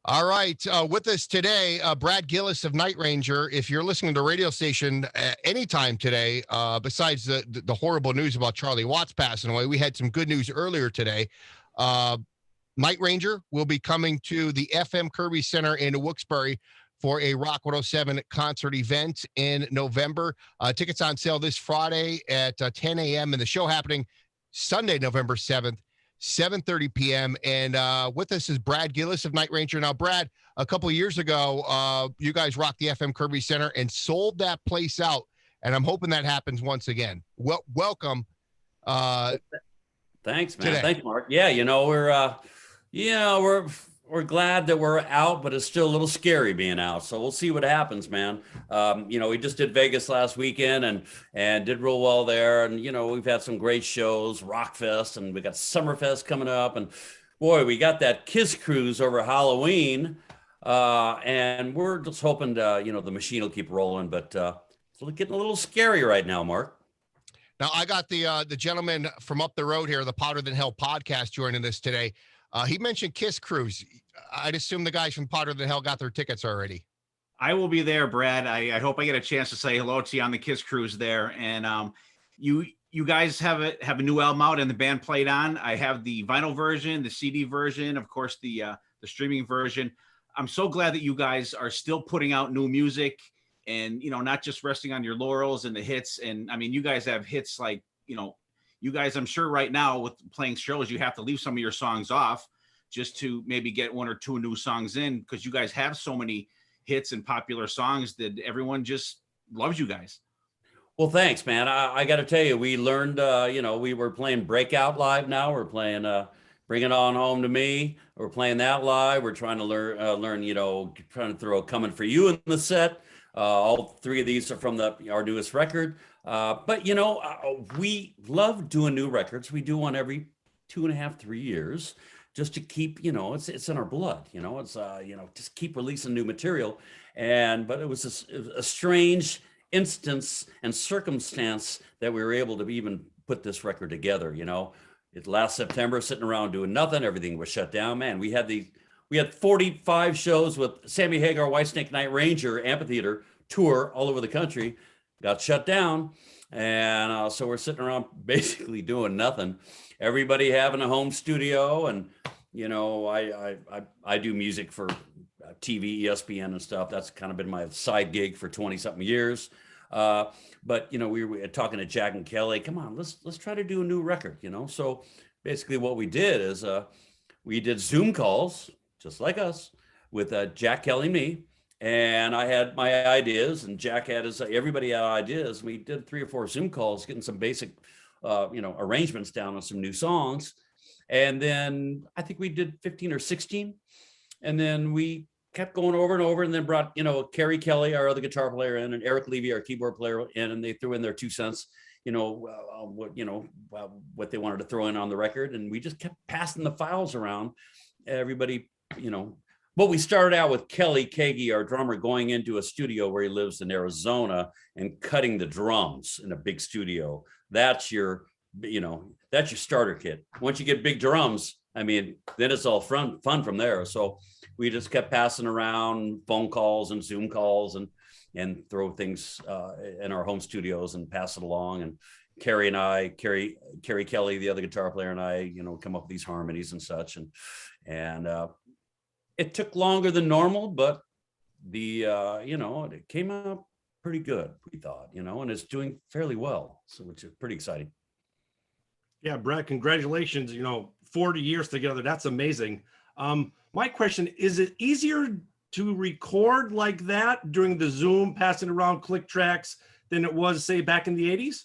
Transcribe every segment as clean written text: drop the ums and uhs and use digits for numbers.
All right. With us today, Brad Gillis of Night Ranger. If you're listening to the radio station anytime today, besides the horrible news about Charlie Watts passing away, we had some good news earlier today. Night Ranger will be coming to the FM Kirby Center in Wilkes-Barre for a Rock 107 concert event in November. Tickets on sale this Friday at 10 a.m. and the show happening Sunday, November 7th. 7:30 p.m. And with us is Brad Gillis of Night Ranger. Now, Brad, a couple of years ago, you guys rocked the FM Kirby Center and sold that place out. And I'm hoping that happens once again. Welcome. Thanks, man. Today. Thanks, Mark. Yeah, we're glad that we're out, but it's still a little scary being out. So we'll see what happens, man. We just did Vegas last weekend and did real well there. And, we've had some great shows, Rockfest, and we got Summerfest coming up. And boy, we got that Kiss Cruise over Halloween. And we're just hoping to, the machine will keep rolling, but it's getting a little scary right now, Mark. Now, I got the gentleman from up the road here, the Powder Than Hell podcast, joining us today. He mentioned Kiss Cruise. I'd assume the guys from Powder Than Hell got their tickets already. I will be there, Brad. I hope I get a chance to say hello to you on the Kiss Cruise there. And you guys have a new album out and the band played on. I have the vinyl version, the CD version, of course, the streaming version. I'm so glad that you guys are still putting out new music and, not just resting on your laurels and the hits. And I mean, you guys have hits like, you guys, I'm sure right now with playing shows, you have to leave some of your songs off just to maybe get one or two new songs in because you guys have so many hits and popular songs that everyone just loves you guys. Well, thanks, man. I got to tell you, we learned, we were playing Breakout live now. We're playing Bring It On Home to Me. We're playing that live. We're trying to learn, trying to throw Coming For You in the set. All three of these are from our newest record. But, we love doing new records. We do one every 2.5, 3 years just to keep, it's in our blood, it's, just keep releasing new material. But it was a strange instance and circumstance that we were able to even put this record together. Last September, sitting around doing nothing, everything was shut down, man. We had 45 shows with Sammy Hagar, Whitesnake Night Ranger amphitheater tour all over the country, got shut down. And so we're sitting around basically doing nothing. Everybody having a home studio. And, I do music for TV, ESPN and stuff. That's kind of been my side gig for 20 something years. But, we were talking to Jack and Kelly, come on, let's try to do a new record, So basically what we did is we did Zoom calls, just like us, with Jack, Kelly, and me. And I had my ideas and Jack had everybody had ideas. We did 3 or 4 Zoom calls, getting some basic, arrangements down on some new songs. And then I think we did 15 or 16. And then we kept going over and over and then brought, Kerry Kelly, our other guitar player in, and Eric Levy, our keyboard player in, and they threw in their 2 cents, what they wanted to throw in on the record. And we just kept passing the files around. Everybody, but we started out with Kelly Kagi, our drummer, going into a studio where he lives in Arizona and cutting the drums in a big studio. That's your starter kit. Once you get big drums, then it's all fun from there. So we just kept passing around phone calls and Zoom calls and throw things in our home studios and pass it along. And Kerry Kelly, the other guitar player, and I, come up with these harmonies and such. And it took longer than normal, but it came out pretty good, we thought, and it's doing fairly well. So which is pretty exciting. Yeah, Brad, congratulations. 40 years together. That's amazing. My question, is it easier to record like that during the Zoom, passing around click tracks than it was, say, back in the 80s?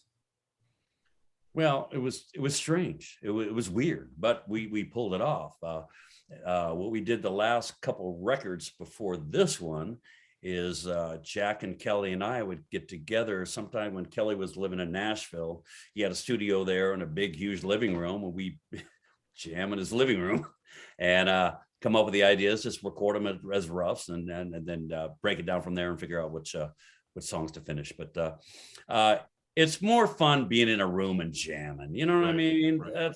Well, it was strange. It was weird, but we pulled it off. What we did the last couple records before this one is Jack and Kelly and I would get together sometime when Kelly was living in Nashville. He had a studio there and a big, huge living room, and we jam in his living room and come up with the ideas, just record them as roughs and then break it down from there and figure out which songs to finish. But it's more fun being in a room and jamming. You know what I mean? Right.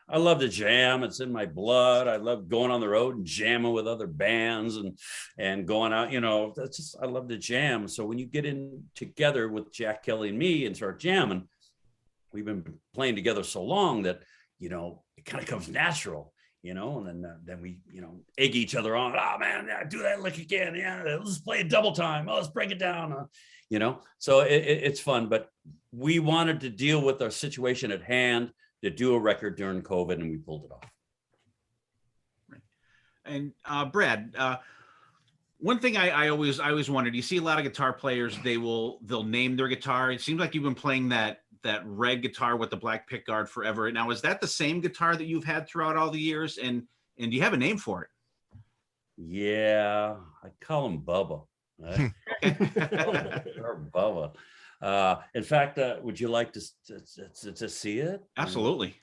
I love to jam. It's in my blood. I love going on the road and jamming with other bands and going out, that's just, I love to jam. So when you get in together with Jack Kelly and me and start jamming, we've been playing together so long that, it kind of comes natural, and then we, egg each other on. Oh man, yeah, do that lick again. Yeah, let's play it double time. Oh, let's break it down. So it's fun, but we wanted to deal with our situation at hand to do a record during COVID, and we pulled it off. And Brad, one thing I always wondered, you see a lot of guitar players, they'll name their guitar. It seems like you've been playing that red guitar with the black pickguard forever. Now, is that the same guitar that you've had throughout all the years? And do you have a name for it? Yeah, I call him Bubba. Or Bubba. In fact, would you like to see it? Absolutely.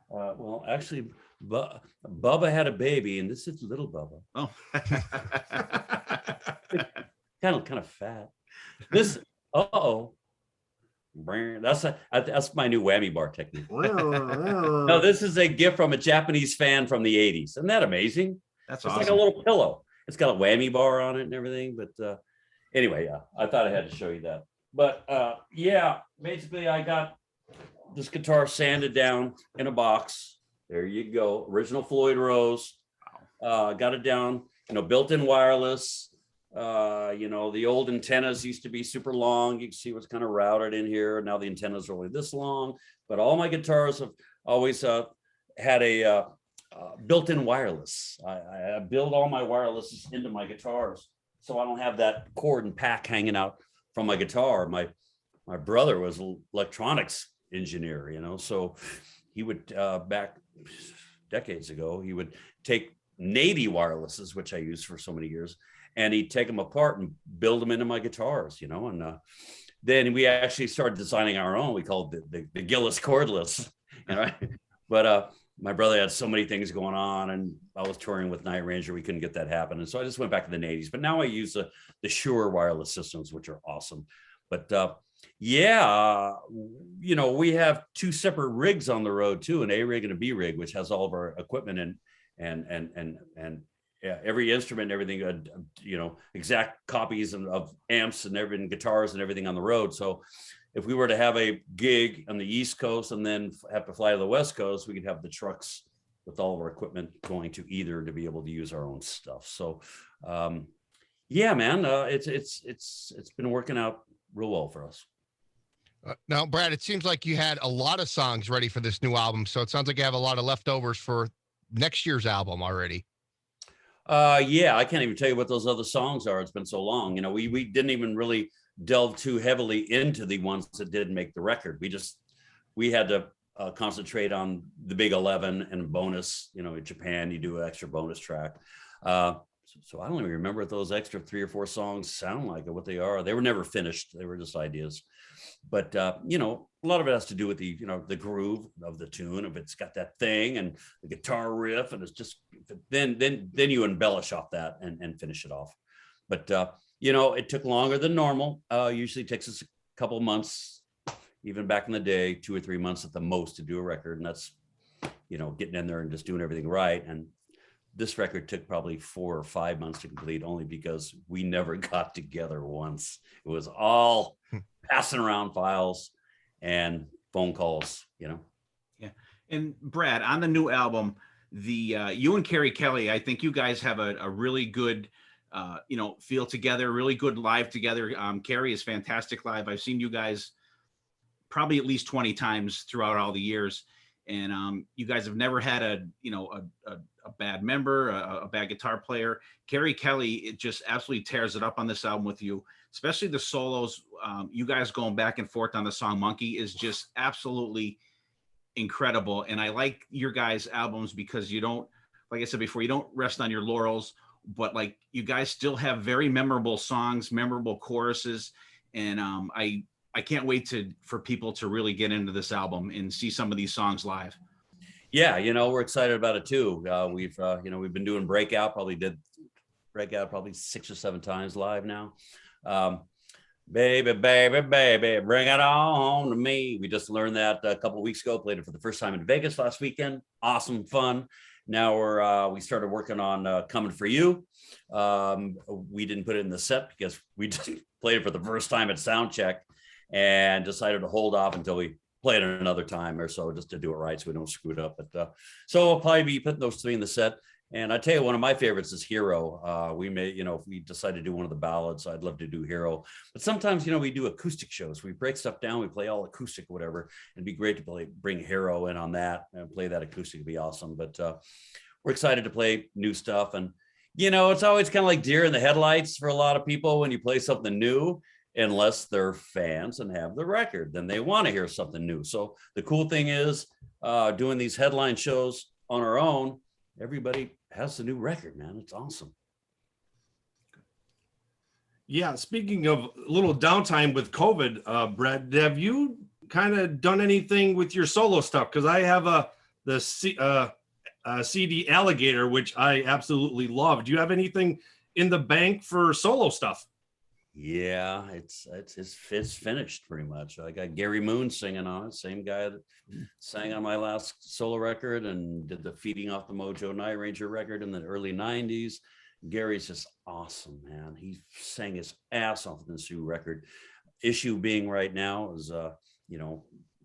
Well, actually, Bubba had a baby, and this is little Bubba. Oh, kind of fat. This. That's my new whammy bar technique. No, this is a gift from a Japanese fan from the 80s. Isn't that amazing? That's It's awesome. like a little pillow. It's got a whammy bar on it and everything. But anyway, I thought I had to show you that. But basically I got this guitar sanded down in a box. There you go. Original Floyd Rose. Got it down, built-in wireless. The old antennas used to be super long. You can see what's kind of routed in here. Now the antennas are only this long, but all my guitars have always had a built-in wireless. I build all my wireless into my guitars, so I don't have that cord and pack hanging out from my guitar. My brother was an electronics engineer, so he would back decades ago, he would take Navy wirelesses, which I used for so many years, and he'd take them apart and build them into my guitars, and then we actually started designing our own. We called it the Gillis cordless, but my brother had so many things going on, and I was touring with Night Ranger. We couldn't get that happen, and so I just went back to the 80s. But now I use the Shure wireless systems, which are awesome. But we have two separate rigs on the road too, an A rig and a B rig, which has all of our equipment and every instrument, everything, exact copies of amps and everything, guitars and everything on the road. So if we were to have a gig on the East Coast and then have to fly to the West Coast, we could have the trucks with all of our equipment going to either to be able to use our own stuff. So, man, it's been working out real well for us. Now, Brad, it seems like you had a lot of songs ready for this new album. So it sounds like you have a lot of leftovers for next year's album already. I can't even tell you what those other songs are. It's been so long. We didn't even really delve too heavily into the ones that didn't make the record. We had to concentrate on the big 11 and bonus. In Japan, you do an extra bonus track. So I don't even remember what those extra 3 or 4 songs sound like or what they are. They were never finished. They were just ideas. But a lot of it has to do with the groove of the tune. If it's got that thing and the guitar riff, and it's just then you embellish off that and finish it off. But it took longer than normal. Usually takes us a couple of months, even back in the day, 2 or 3 months at the most to do a record, and that's getting in there and just doing everything right. And this record took probably 4 or 5 months to complete, only because we never got together once. It was all passing around files and phone calls, Yeah. And Brad, on the new album, you and Carrie Kelly, I think you guys have a really good, feel together, really good live together. Carrie is fantastic live. I've seen you guys probably at least 20 times throughout all the years. And you guys have never had a bad member, a bad guitar player. Carrie Kelly, it just absolutely tears it up on this album with you, especially the solos. You guys going back and forth on the song Monkey is just absolutely incredible. And I like your guys' albums because you don't, like I said before, you don't rest on your laurels, but like you guys still have very memorable songs, memorable choruses. And I can't wait for people to really get into this album and see some of these songs live. Yeah, we're excited about it too. We've been doing Breakout, probably 6 or 7 times live now. Baby, baby, baby, bring it on to me. We just learned that a couple of weeks ago, played it for the first time in Vegas last weekend. Awesome fun. Now we started working on Coming For You. We didn't put it in the set because we just played it for the first time at sound check and decided to hold off until we play it another time or so, just to do it right so we don't screw it up. But so we'll probably be putting those three in the set. And I tell you, one of my favorites is Hero. We may, if we decide to do one of the ballads, I'd love to do Hero. But sometimes, we do acoustic shows. We break stuff down. We play all acoustic, whatever. It'd be great to bring Hero in on that and play that acoustic. Would be awesome. But we're excited to play new stuff. And, it's always kind of like deer in the headlights for a lot of people when you play something new, unless they're fans and have the record. Then they want to hear something new. So the cool thing is doing these headline shows on our own, everybody has the new record, man. It's awesome. Yeah, speaking of a little downtime with COVID, Brad, have you kind of done anything with your solo stuff? Because I have the CD Alligator, which I absolutely love. Do you have anything in the bank for solo stuff? Yeah, it's finished pretty much. I got Gary Moon singing on it, same guy that sang on my last solo record and did the Feeding Off the Mojo Night Ranger record in the early 90s. Gary's just awesome, man. He sang his ass off in this new record. Issue being right now is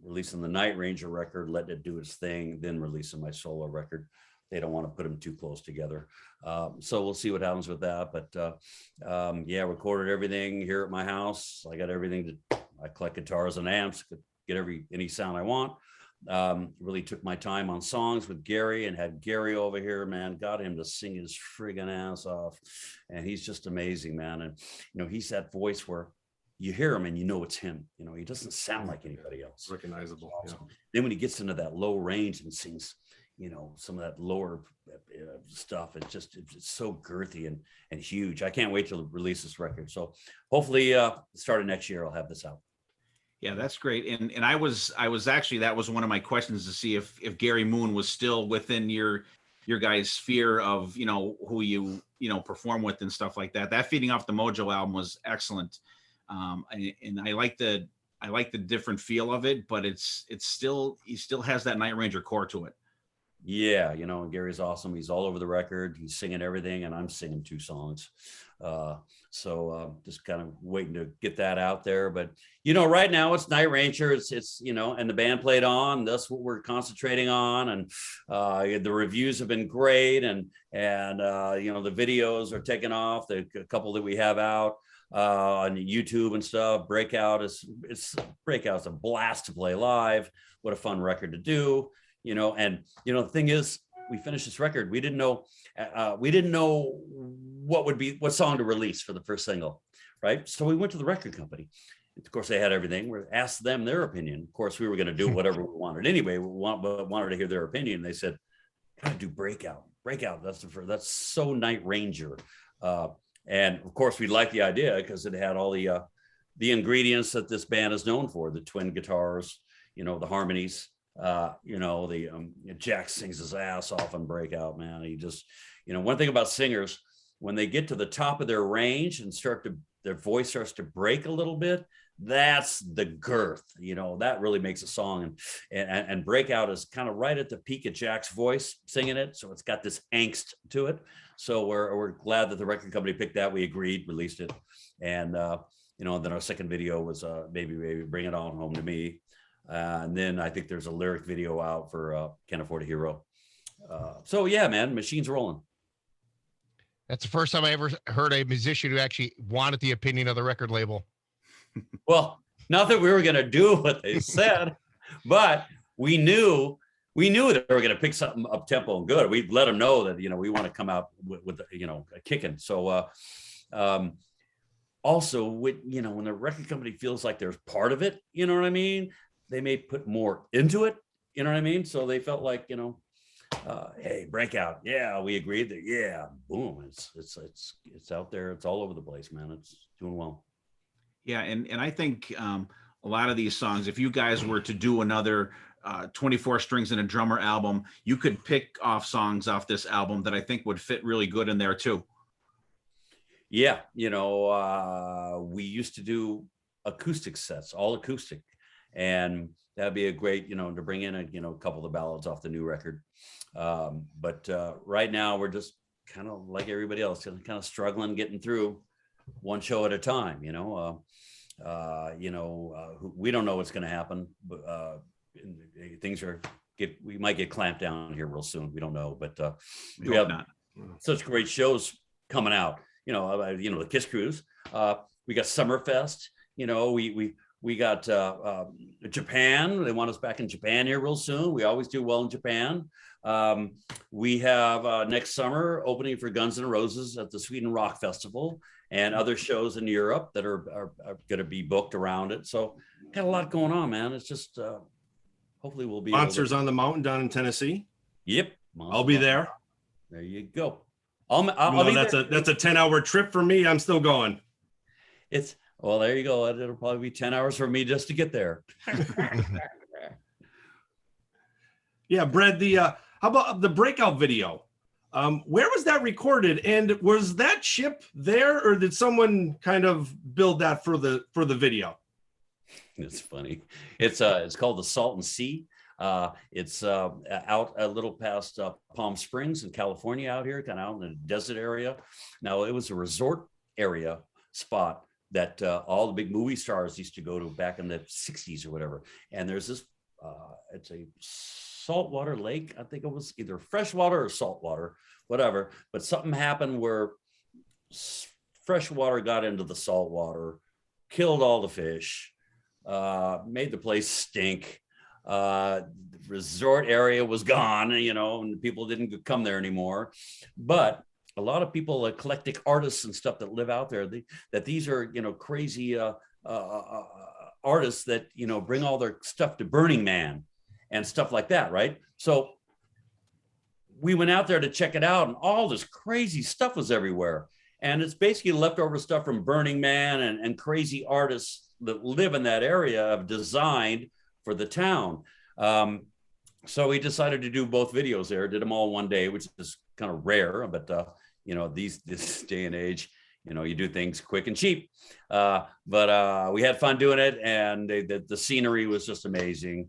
releasing the Night Ranger record, letting it do its thing, then releasing my solo record. They don't want to put them too close together. So we'll see what happens with that. But recorded everything here at my house. I got everything I collect guitars and amps, could get any sound I want. Really took my time on songs with Gary and had Gary over here, man, got him to sing his friggin' ass off. And he's just amazing, man. And, he's that voice where you hear him and it's him. He doesn't sound like anybody else. Recognizable. Awesome. Yeah. Then when he gets into that low range and sings, some of that lower stuff, it's so girthy and huge. I can't wait to release this record. So hopefully start of next year, I'll have this out. Yeah, that's great. And I was actually, that was one of my questions to see if Gary Moon was still within your guys' sphere of, who you perform with and stuff like that. That Feeding Off the Mojo album was excellent. And I like the different feel of it, but he still has that Night Ranger core to it. Yeah, Gary's awesome. He's all over the record. He's singing everything, and I'm singing 2 songs. So just kind of waiting to get that out there. But right now it's Night Ranger. It's and the band played on. That's what we're concentrating on. And the reviews have been great, and the videos are taking off. The couple that we have out on YouTube and stuff. Breakout's a blast to play live. What a fun record to do. The thing is, we finished this record. We didn't know what song to release for the first single, right? So we went to the record company. Of course, they had everything. We asked them their opinion. Of course, we were going to do whatever we wanted anyway. We wanted to hear their opinion. They said, "Gotta do Breakout. Breakout. That's so Night Ranger." And of course, we liked the idea because it had all the ingredients that this band is known for: the twin guitars, the harmonies. Jack sings his ass off on Breakout, man. He just, one thing about singers, when they get to the top of their range and their voice starts to break a little bit, that's the girth, that really makes a song. And Breakout is kind of right at the peak of Jack's voice singing it. So it's got this angst to it. So we're glad that the record company picked that. We agreed, released it. And, then our second video was Baby, Baby, Bring It On Home to Me. And then I think there's a lyric video out for Can't Afford a Hero. So yeah, man, machine's rolling. That's the first time I ever heard a musician who actually wanted the opinion of the record label. Well, not that we were going to do what they said, but we knew that they were going to pick something up tempo and good. We let them know that, we want to come out with a kicking. So also when the record company feels like there's part of it, you know what I mean? They may put more into it, you know what I mean? So they felt like, hey, Breakout. Yeah, we agreed that. Yeah, boom. It's out there. It's all over the place, man. It's doing well. Yeah, and I think a lot of these songs, if you guys were to do another 24 Strings and a Drummer album, you could pick off songs off this album that I think would fit really good in there too. Yeah, we used to do acoustic sets, all acoustic. And that'd be a great, to bring in a couple of the ballads off the new record. But right now we're just kind of like everybody else, kind of struggling, getting through one show at a time. We don't know what's going to happen, but we might get clamped down here real soon. We don't know, but we have not such great shows coming out. The Kiss Cruise. We got Summerfest. We got Japan. They want us back in Japan here real soon. We always do well in Japan. We have next summer opening for Guns N' Roses at the Sweden Rock Festival, and other shows in Europe that are going to be booked around it. So got a lot going on, man. It's just hopefully we'll be Monsters on the Mountain down in Tennessee. Yep, I'll be there. There you go. That's a 10-hour trip for me. I'm still going. Well, there you go. It'll probably be 10 hours for me just to get there. Yeah, Brad, how about the breakout video? Where was that recorded? And was that ship there, or did someone kind of build that for the video? It's funny. It's called the Salton Sea. It's out a little past Palm Springs in California, out here, kind of out in the desert area. Now, it was a resort area spot that all the big movie stars used to go to back in the 60s or whatever. And there's this, it's a saltwater lake. I think it was either freshwater or saltwater, whatever. But something happened where fresh water got into the saltwater, killed all the fish, made the place stink. The resort area was gone, and people didn't come there anymore. But a lot of people, eclectic artists and stuff that live out there, these are, crazy artists that, bring all their stuff to Burning Man and stuff like that, right? So we went out there to check it out, and all this crazy stuff was everywhere. And it's basically leftover stuff from Burning Man and crazy artists that live in that area have designed for the town. So we decided to do both videos there, did them all one day, which is kind of rare, but this day and age, you do things quick and cheap. But we had fun doing it, and the scenery was just amazing.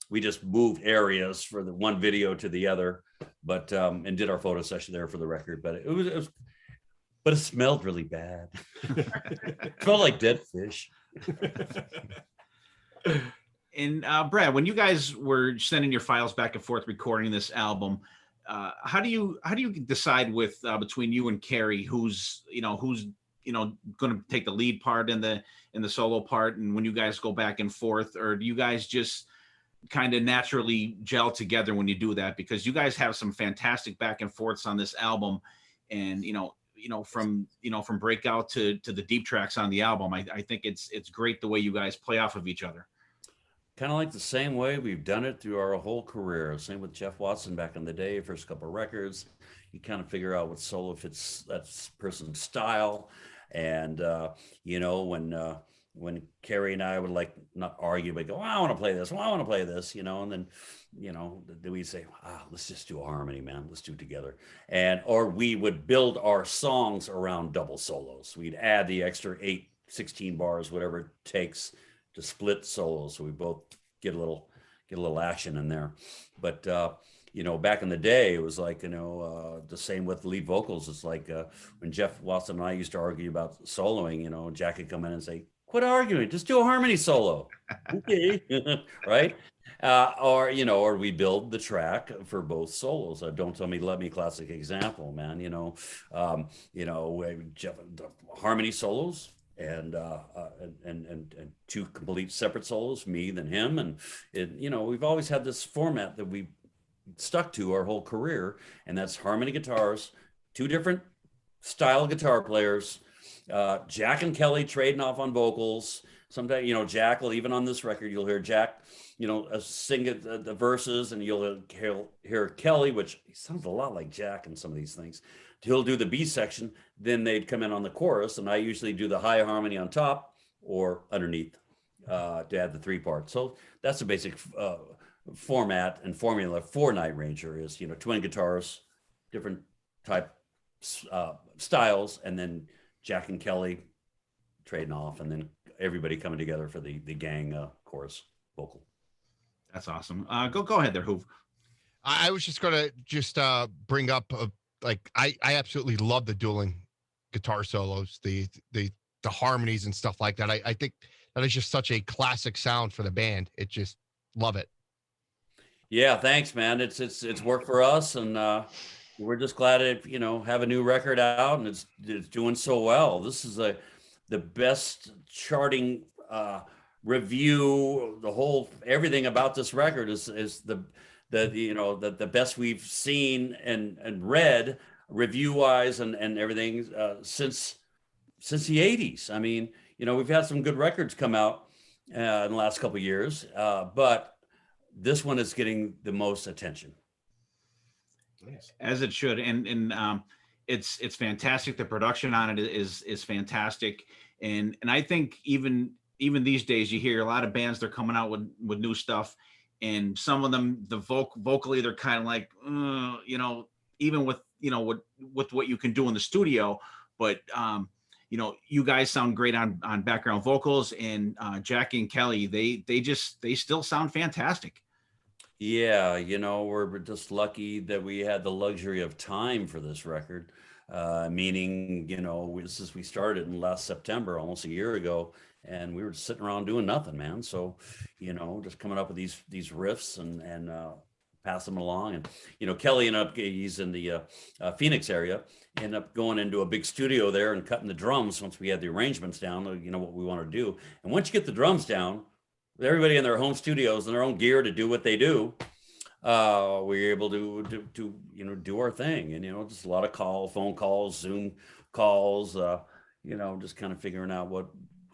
We just moved areas for the one video to the other, but and did our photo session there for the record. But it smelled really bad. It smelled like dead fish. And Brad, when you guys were sending your files back and forth recording this album, how do you decide with between you and Carrie who's going to take the lead part in the solo part, and when you guys go back and forth, or do you guys just kind of naturally gel together when you do that? Because you guys have some fantastic back and forths on this album, and from breakout to the deep tracks on the album. I think it's great the way you guys play off of each other. Kind of like the same way we've done it through our whole career. Same with Jeff Watson back in the day, first couple of records. You kind of figure out what solo fits that person's style. And, when Carrie and I would not argue, but go, I want to play this. Well, I want to play this, and then, then we'd say, let's just do a harmony, man. Let's do it together. Or we would build our songs around double solos. We'd add the extra 8, 16 bars, whatever it takes to split solos, so we both get a little action in there. But back in the day, it was like the same with lead vocals. It's like when Jeff Watson and I used to argue about soloing. Jack would come in and say, "Quit arguing, just do a harmony solo." Okay, right? Or we build the track for both solos. Don't Tell Me, Love Me, classic example, man. Jeff, the harmony solos. And two complete separate solos, me then him, and we've always had this format that we stuck to our whole career, and that's harmony guitars, two different style guitar players, Jack and Kelly trading off on vocals. Sometimes Jack will, even on this record, you'll hear Jack sing the verses, and you'll hear Kelly, which sounds a lot like Jack in some of these things. He'll do the B section, then they'd come in on the chorus, and I usually do the high harmony on top or underneath to add the 3 parts. So that's the basic format and formula for Night Ranger is, twin guitars, different type styles, and then Jack and Kelly trading off, and then everybody coming together for the gang chorus vocal. That's awesome. Go ahead there, Hoove. I was just gonna bring up I absolutely love the dueling guitar solos, the harmonies and stuff like that. I think that is just such a classic sound for the band. It just love it. Yeah, thanks, man. It's worked for us, and we're just glad to have a new record out, and it's doing so well. This is the best charting review. Everything about this record is the best we've seen and read review wise and everything since the 80s. I mean, we've had some good records come out in the last couple of years, but this one is getting the most attention. As it should. And it's fantastic. The production on it is fantastic. And I think even these days you hear a lot of bands, they're coming out with new stuff, and some of them, the vocally, they're kind of like, even with what you can do in the studio, but you guys sound great on background vocals, and Jackie and Kelly, they still sound fantastic. Yeah, we're just lucky that we had the luxury of time for this record, meaning, since we started in last September, almost a year ago, and we were just sitting around doing nothing, man. So, just coming up with these riffs and pass them along. And, Kelly he's in the Phoenix area, ended up going into a big studio there and cutting the drums once we had the arrangements down, what we want to do. And once you get the drums down, with everybody in their home studios and their own gear to do what they do, we're able to do our thing. And, just a lot of phone calls, Zoom calls, just kind of figuring out what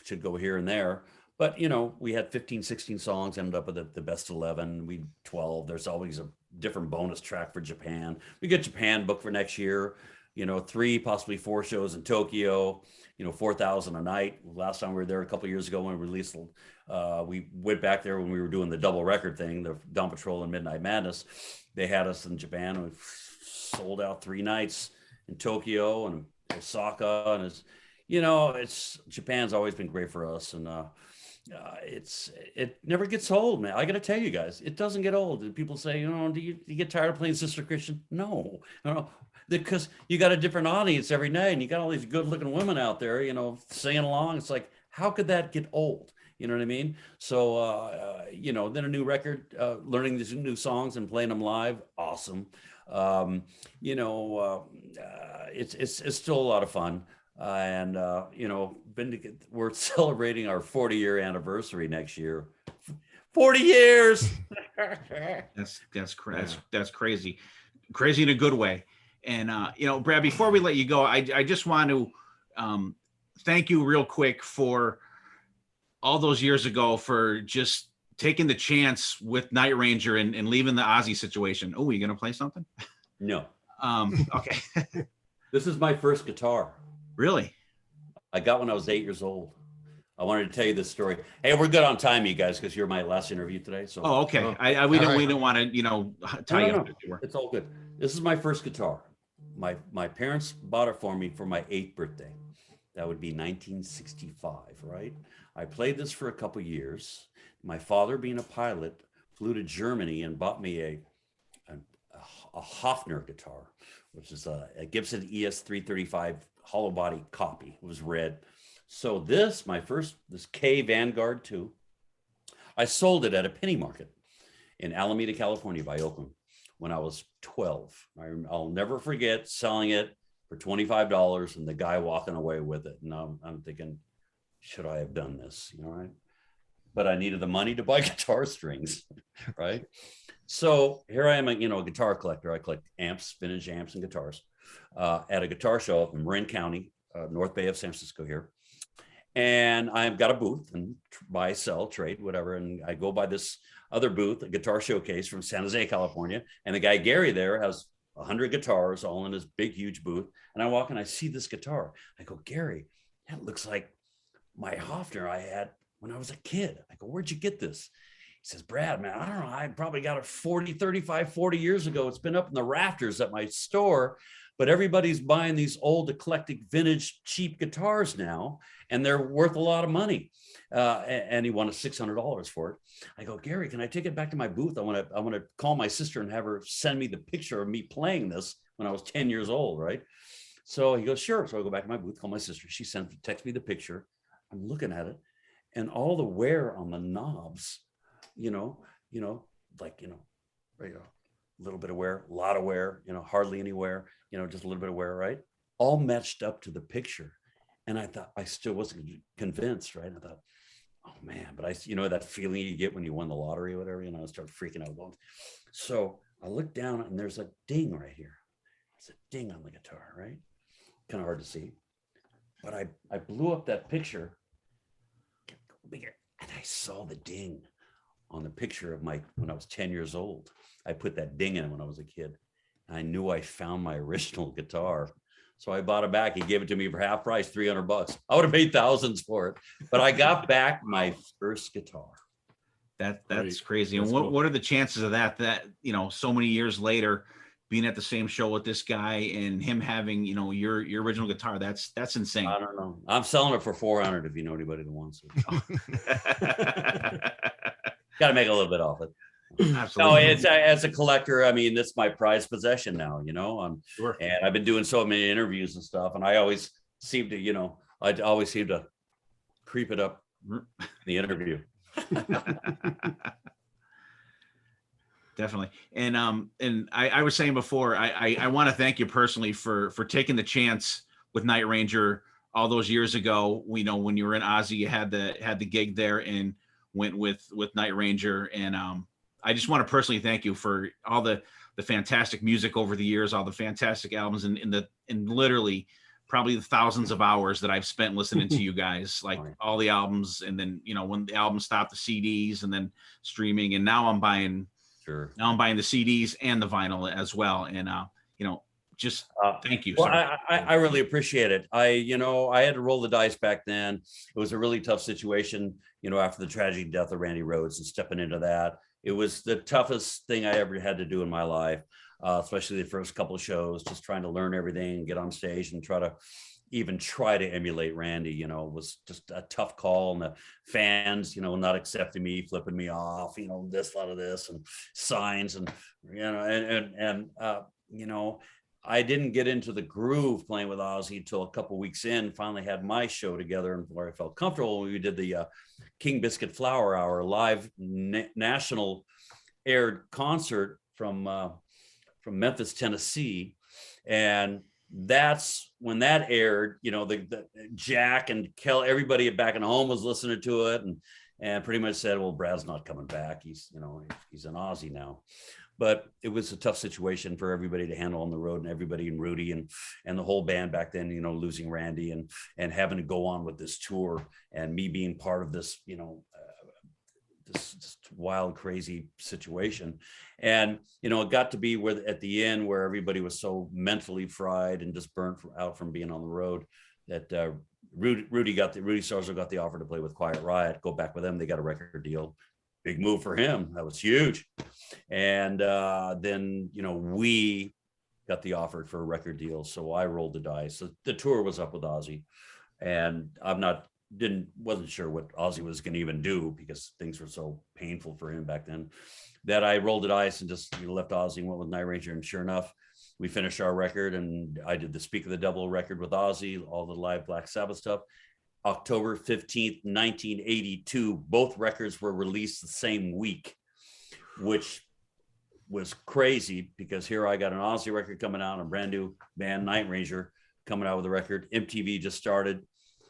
should go here and there. But, we had 15, 16 songs, ended up with the best 11, 12. There's always a different bonus track for Japan. We get Japan booked for next year, 3, possibly 4 shows in Tokyo, 4,000 a night. Last time we were there a couple of years ago when we released, we went back there when we were doing the double record thing, the Dawn Patrol and Midnight Madness. They had us in Japan, and we sold out 3 nights in Tokyo and Osaka. And Japan's always been great for us. And it never gets old, man. I got to tell you guys, it doesn't get old. People say, do you get tired of playing Sister Christian? No, because you got a different audience every night, and you got all these good looking women out there, singing along. It's like, how could that get old? You know what I mean? So, then a new record, learning these new songs and playing them live. Awesome. It's still a lot of fun. And we're celebrating our 40-year anniversary next year. 40 years. That's crazy in a good way. And Brad, before we let you go, I just want to thank you real quick for all those years ago for just taking the chance with Night Ranger and leaving the Ozzy situation. Oh, are you gonna play something? No. Okay. This is my first guitar. Really? I got when I was 8 years old. I wanted to tell you this story. Hey, we're good on time, you guys, because you're my last interview today. So. Oh, okay. We didn't want to, tie you up. It's all good. This is my first guitar. My parents bought it for me for my 8th birthday. That would be 1965, right? I played this for a couple years. My father, being a pilot, flew to Germany and bought me a Hofner guitar, which is a Gibson ES335 hollow body copy. It was red. So this K Vanguard 2, I sold it at a penny market in Alameda, California by Oakland when I was 12. I'll never forget selling it for $25 and the guy walking away with it. And I'm thinking, should I have done this? Right? But I needed the money to buy guitar strings, right? So here I am, a guitar collector. I collect amps, vintage amps and guitars at a guitar show up in Marin County, North Bay of San Francisco here. And I've got a booth and buy, sell, trade, whatever. And I go by this other booth, a guitar showcase from San Jose, California. And the guy, Gary, there has 100 guitars all in his big, huge booth. And I walk and I see this guitar. I go, Gary, that looks like my Hofner I had when I was a kid. I go, where'd you get this? He says, Brad, man, I don't know. I probably got it 40 years ago. It's been up in the rafters at my store, but everybody's buying these old eclectic vintage cheap guitars now, and they're worth a lot of money. And he wanted $600 for it. I go, Gary, can I take it back to my booth? I want to call my sister and have her send me the picture of me playing this when I was 10 years old, right? So he goes, sure. So I go back to my booth, call my sister. She texts me the picture. I'm looking at it, and all the wear on the knobs, like, right, a little bit of wear, a lot of wear, hardly any wear, just a little bit of wear, right? All matched up to the picture. And I thought, I still wasn't convinced, right? I thought, oh man, but that feeling you get when you won the lottery or whatever, I started freaking out. So I looked down and there's a ding right here. It's a ding on the guitar, right? Kind of hard to see. But I blew up that picture and I saw the ding on the picture of when I was 10 years old. I put that ding in when I was a kid. I knew I found my original guitar. So I bought it back. He gave it to me for half price, $300. I would have paid thousands for it, but I got back my first guitar. That's crazy. That's and cool. What are the chances of that, so many years later, being at the same show with this guy and him having, your original guitar? That's insane. I don't know. I'm selling it for $400 if you know anybody that wants it. Got to make a little bit off it. Absolutely. No, it's as a collector. I mean, it's my prized possession now, Sure. And I've been doing so many interviews and stuff. And I always seem to, creep it up in the interview. Definitely. And I was saying before, I want to thank you personally for taking the chance with Night Ranger all those years ago. When you were in Ozzy, you had the gig there and went with Night Ranger. And I just want to personally thank you for all the fantastic music over the years, all the fantastic albums, and literally probably the thousands of hours that I've spent listening to you guys, like all the albums. And then, when the album stopped, the CDs, and then streaming. And now I'm buying the CDs and the vinyl as well. And, just thank you. Well, I really appreciate it. I had to roll the dice back then. It was a really tough situation, after the tragic death of Randy Rhoads and stepping into that. It was the toughest thing I ever had to do in my life, especially the first couple of shows, just trying to learn everything, get on stage and try to emulate Randy, was just a tough call. And the fans, not accepting me, flipping me off, this, a lot of this and signs and, I didn't get into the groove playing with Ozzy until a couple weeks in, finally had my show together and where I felt comfortable. We did the King Biscuit Flower Hour live national aired concert from Memphis, Tennessee. And that's when that aired, the Jack and Kel, everybody back in home was listening to it and pretty much said, well, Brad's not coming back. He's an Ozzy now. But it was a tough situation for everybody to handle on the road, and everybody and Rudy and the whole band back then, losing Randy and having to go on with this tour and me being part of this, this wild, crazy situation. And, it got to be where at the end where everybody was so mentally fried and just burnt out from being on the road that Rudy Sarzo got the offer to play with Quiet Riot, go back with them. They got a record deal. Big move for him. That was huge. And then, we got the offer for a record deal. So I rolled the dice. So the tour was up with Ozzy. And wasn't sure what Ozzy was going to even do because things were so painful for him back then that I rolled the dice and just left Ozzy and went with Night Ranger. And sure enough, we finished our record and I did the Speak of the Devil record with Ozzy, all the live Black Sabbath stuff. October 15th, 1982, both records were released the same week, which was crazy because here I got an Ozzy record coming out, a brand new band, Night Ranger, coming out with a record. MTV just started.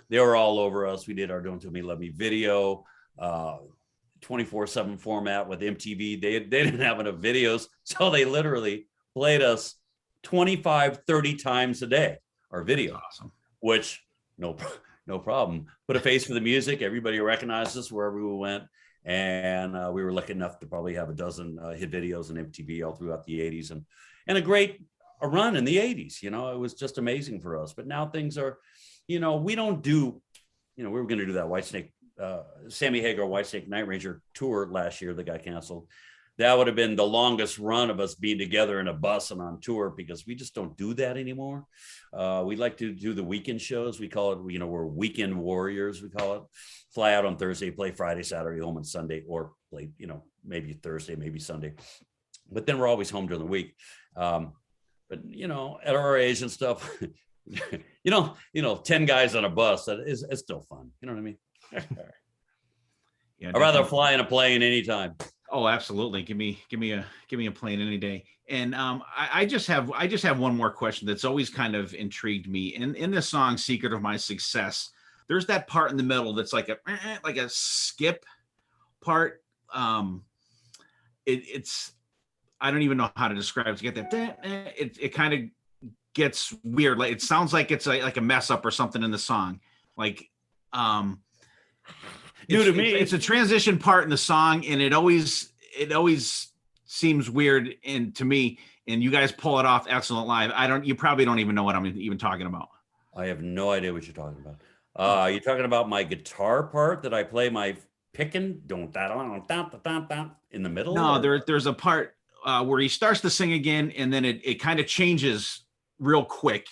They were all over us. We did our Don't Tell Me Love Me video, 24/7 format with MTV. They didn't have enough videos, so they literally played us 25, 30 times a day, our video. That's awesome. Which, no problem. Put a face for the music. Everybody recognized us wherever we went. And we were lucky enough to probably have a dozen hit videos on MTV all throughout the 80s and a great run in the 80s. It was just amazing for us. But now things are, we don't do, we were going to do that Whitesnake, Sammy Hagar Whitesnake Night Ranger tour last year that got canceled. that would have been the longest run of us being together in a bus and on tour, because we just don't do that anymore. We like to do the weekend shows. We call it, you know, we're weekend warriors, we call it. Fly out on Thursday, play Friday, Saturday, home on Sunday, or play, you know, maybe Thursday, maybe Sunday. But then we're always home during the week. But, you know, at our age and stuff, you know, 10 guys on a bus, it's still fun. You know what I mean? Yeah, I'd rather definitely. fly in a plane anytime. Oh, absolutely. Give me a plane any day. And I just have one more question that's always kind of intrigued me. In the song "Secret of My Success," there's that part in the middle that's like a skip part. It's I don't even know how to describe it. To get that, it kind of gets weird. Like it sounds like it's like a mess up or something in the song. Like New to me. It's a transition part in the song, and it always seems weird to me. And you guys pull it off excellent live. You probably don't even know what I'm even talking about. I have no idea what you're talking about. You're talking about my guitar part that I play my picking in the middle? No, there's a part where he starts to sing again, and then it kind of changes real quick.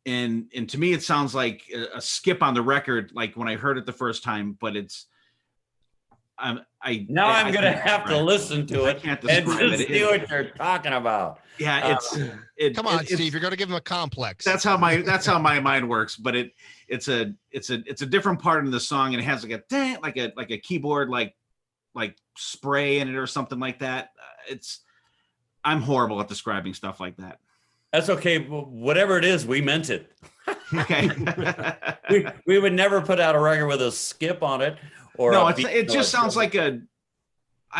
And to me, it sounds like a skip on the record, like when I heard it the first time. But I'm gonna have to listen to it and see what you're talking about. Yeah, Come on, Steve, you're gonna give him a complex. That's how my mind works. But it's a different part in the song, and it has like a keyboard like spray in it or something like that. I'm horrible at describing stuff like that. That's okay. Whatever it is, we meant it. Okay. we would never put out a record with a skip on it. Or no, it just sounds like I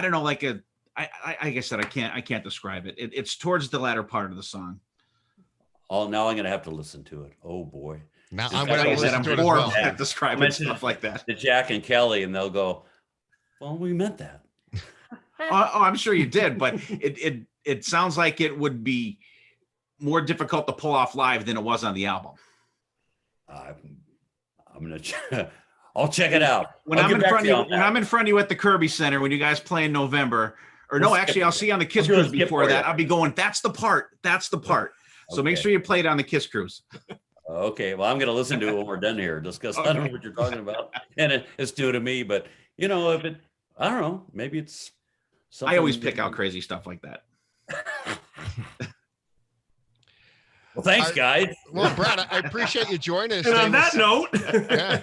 don't know, like like I said, I can't describe it. It's towards the latter part of the song. Oh, now I'm gonna have to listen to it. Oh boy. Now Just I'm gonna like I said, listen I'm to it as horrible well. at describing stuff like that. To Jack and Kelly, and they'll go, "Well, we meant that." I'm sure you did, but it sounds like it would be more difficult to pull off live than it was on the album. I'll check it out. When I'm in front of you at the Kirby Center, when you guys play in November, or no, actually, I'll see you on the Kiss Cruise before that. I'll be going, that's the part. So make sure you play it on the Kiss Cruise. Okay. Well, I'm going to listen to it when we're done here, just because I don't know what you're talking about. And it's new to me, but you know, I don't know, maybe it's something. I always pick out crazy stuff like that. Well, thanks, guys. Well, Brad, I appreciate you joining us. And on that note, yeah.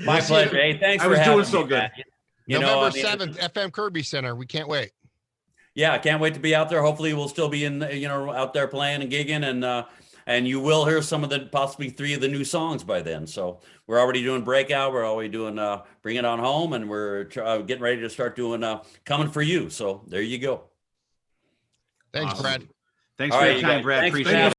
My pleasure. Hey, thanks I for was having doing so me, good. man. You know, November I mean, 7th, FM Kirby Center. We can't wait. Yeah, I can't wait to be out there. Hopefully we'll still be out there playing and gigging, and you will hear some of possibly 3 of the new songs by then. So we're already doing Breakout. We're already doing Bring It On Home, and we're getting ready to start doing Coming For You. So there you go. Thanks, Awesome. Brad. Thanks All for right, your you time, guys. Brad. Thanks for Appreciate it. having